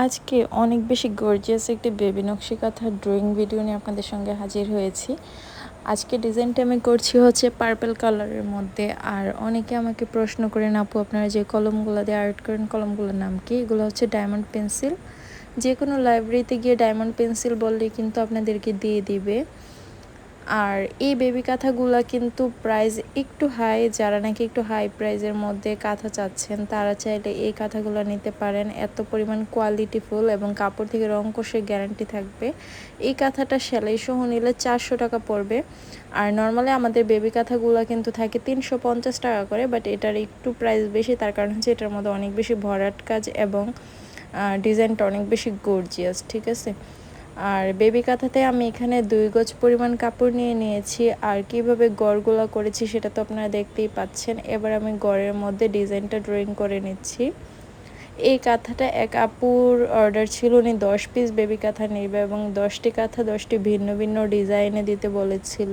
আজকে অনেক বেশি গর্জিয়াস একটি বেবি নকশি কাঁথার ড্রয়িং ভিডিও নিয়ে আপনাদের সঙ্গে হাজির হয়েছি। আজকে ডিজাইনটা আমি করছি হচ্ছে পার্পল কালারের মধ্যে। আর অনেকে আমাকে প্রশ্ন করেন, আপু আপনারা যে কলমগুলো দিয়ে আর্ট করেন কলমগুলোর নাম কি? এগুলো হচ্ছে ডায়মন্ড পেন্সিল। যে কোনো লাইব্রেরিতে গিয়ে ডায়মন্ড পেন্সিল বললেই কিন্তু আপনাদেরকে দিয়ে দিবে। আর এই বেবি কাঁথাগুলো কিন্তু প্রাইস একটু হাই, যারা নাকি একটু হাই প্রাইসের মধ্যে কাঁথা চাচ্ছেন তারা চাইলে এই কাঁথাগুলো নিতে পারেন। এত পরিমাণ কোয়ালিটিফুল এবং কাপড় থেকে রং কষে গ্যারান্টি থাকবে। এই কাঁথাটা সেলাই সহ নিলে 400 টাকা পড়বে। আর নর্মালি আমাদের বেবি কাঁথাগুলো কিন্তু থাকে 350 টাকা করে, বাট এটার একটু প্রাইস বেশি। তার কারণ হচ্ছে এটার মধ্যে অনেক বেশি ভরাট কাজ এবং ডিজাইনটা অনেক বেশি গর্জিয়াস, ঠিক আছে। আর বেবি কাঁথাতে আমি এখানে 2 গজ পরিমাণ কাপড় নিয়ে নিয়েছি। আর কিভাবে গড়গুলো করেছি সেটা তো আপনারা দেখতেই পাচ্ছেন। এবার আমি গড়ের মধ্যে ডিজাইনটা ড্রয়িং করে নিচ্ছি। এই কাঁথাটা এক আপুর অর্ডার ছিল, উনি 10 পিস বেবি কাঁথা নেবে এবং 10টি কাঁথা 10টি ভিন্ন ভিন্ন ডিজাইনে দিতে বলেছিল।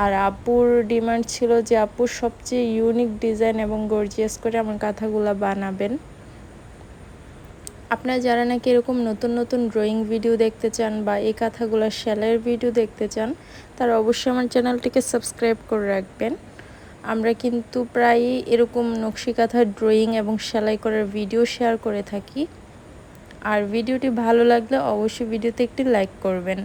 আর আপুর ডিমান্ড ছিল যে আপুর সবচেয়ে ইউনিক ডিজাইন এবং গর্জিয়াস করে আমার কাঁথাগুলো বানাবেন। আপনারা যারা নাকি এরকম নতুন নতুন ড্রয়িং ভিডিও দেখতে চান বা এই কাঁথাগুলোর সেলাইয়ের ভিডিও দেখতে চান, তারা অবশ্যই আমার চ্যানেলটিকে সাবস্ক্রাইব করে রাখবেন। আমরা কিন্তু প্রায়ই এরকম নকশি কাঁথার ড্রয়িং এবং সেলাই করার ভিডিও শেয়ার করে থাকি। আর ভিডিওটি ভালো লাগলে অবশ্যই ভিডিওতে একটি লাইক করবেন।